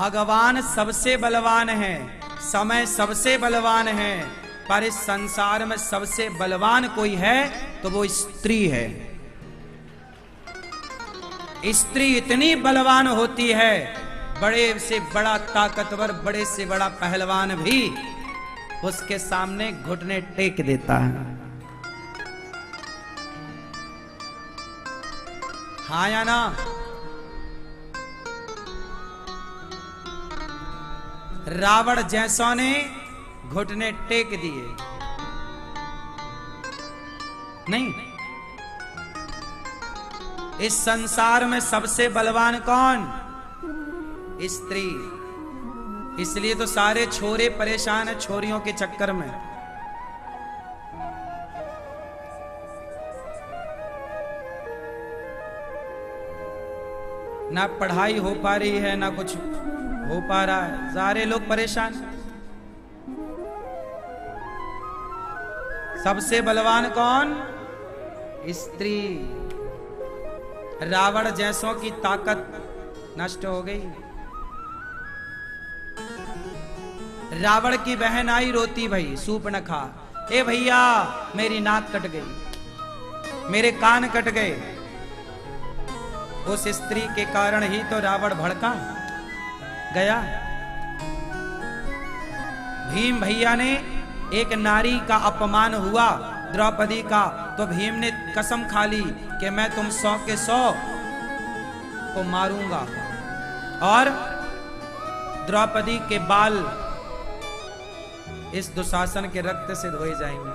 भगवान सबसे बलवान है, समय सबसे बलवान है, पर इस संसार में सबसे बलवान कोई है तो वो स्त्री है। स्त्री इतनी बलवान होती है, बड़े से बड़ा ताकतवर, बड़े से बड़ा पहलवान भी उसके सामने घुटने टेक देता है। हाँ या ना? रावण जैसों ने घुटने टेक दिए नहीं। इस संसार में सबसे बलवान कौन? स्त्री। इसलिए तो सारे छोरे परेशान है छोरियों के चक्कर में। ना पढ़ाई हो पा रही है, ना कुछ हो पा रहा है, सारे लोग परेशान। सबसे बलवान कौन? स्त्री। रावण जैसों की ताकत नष्ट हो गई। रावण की बहन आई रोती, भाई सूर्पनखा, ए भैया मेरी नाक कट गई, मेरे कान कट गए। उस स्त्री के कारण ही तो रावण भड़का गया। भीम भैया ने, एक नारी का अपमान हुआ द्रौपदी का, तो भीम ने कसम खा ली कि मैं तुम 100 के 100 को मारूंगा और द्रौपदी के बाल इस दुशासन के रक्त से धोए जाएंगे।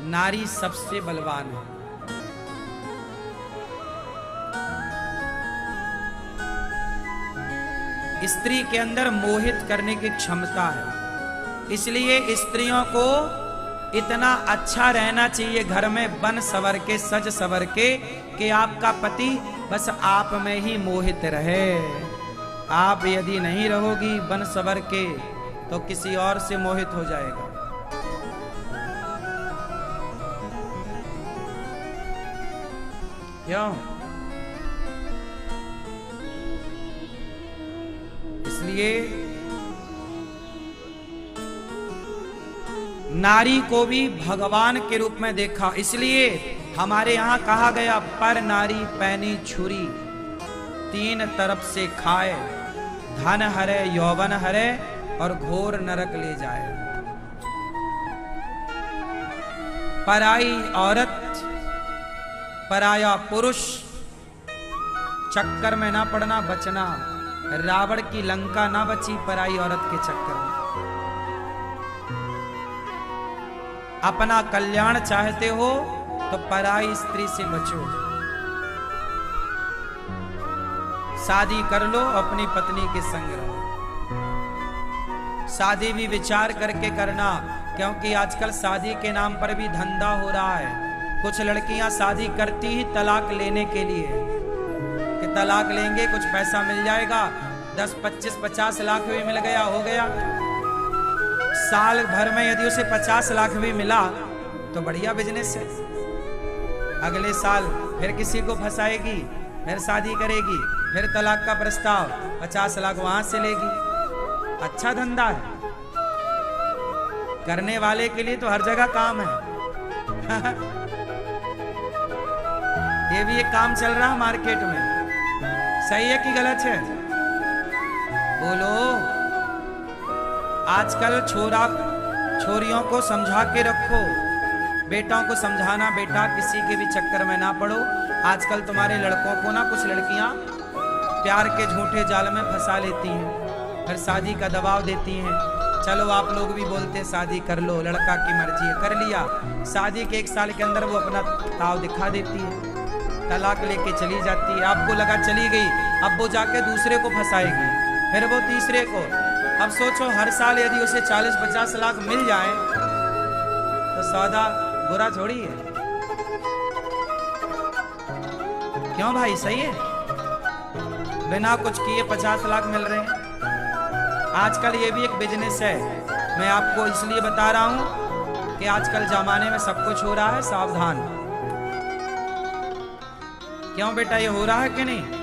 नारी सबसे बलवान है। स्त्री के अंदर मोहित करने की क्षमता है। इसलिए स्त्रियों को इतना अच्छा रहना चाहिए घर में, बन सवर के, सज सवर के, कि आपका पति बस आप में ही मोहित रहे। आप यदि नहीं रहोगी बन सवर के तो किसी और से मोहित हो जाएगा। क्यों? इसलिए नारी को भी भगवान के रूप में देखा। इसलिए हमारे यहां कहा गया, पर नारी पैनी छुरी, तीन तरफ से खाए, धन हरे, यौवन हरे और घोर नरक ले जाए। पराई औरत, पराया पुरुष चक्कर में ना पड़ना, बचना। रावण की लंका ना बची पराई औरत के चक्कर में। अपना कल्याण चाहते हो तो पराई स्त्री से बचो। शादी कर लो, अपनी पत्नी के संग रहो। शादी भी विचार करके करना, क्योंकि आजकल शादी के नाम पर भी धंधा हो रहा है। कुछ लड़कियां शादी करती ही तलाक लेने के लिए, कि तलाक लेंगे कुछ पैसा मिल जाएगा, 10, 25, 50 लाख भी मिल गया, हो गया। साल भर में यदि उसे 50 लाख भी मिला तो बढ़िया बिजनेस है। अगले साल फिर किसी को फंसाएगी, फिर शादी करेगी, फिर तलाक का प्रस्ताव, 50 लाख वहां से लेगी। अच्छा धंधा है, करने वाले के लिए तो हर जगह काम है। ये भी एक काम चल रहा है मार्केट में। सही है कि गलत है? बोलो। आजकल छोरियों को समझा के रखो, बेटों को समझाना, बेटा किसी के भी चक्कर में ना पड़ो। आजकल तुम्हारे लड़कों को ना कुछ लड़कियां प्यार के झूठे जाल में फंसा लेती हैं, फिर शादी का दबाव देती हैं। चलो आप लोग भी बोलते हैं शादी कर लो, लड़का की मर्जी है, कर लिया। शादी के 1 साल के अंदर वो अपना ताव दिखा देती है, तलाक लेके चली जाती है। आपको लगा चली गई, अब वो जाके दूसरे को फंसाएगी, फिर वो तीसरे को। अब सोचो हर साल यदि उसे 40-50 लाख मिल जाए तो सौदा बुरा थोड़ी है। क्यों भाई? सही है? बिना कुछ किए 50 लाख मिल रहे हैं। आजकल ये भी एक बिजनेस है। मैं आपको इसलिए बता रहा हूं कि आजकल जमाने में सब कुछ हो रहा है, सावधान। क्यों बेटा, ये हो रहा है कि नहीं?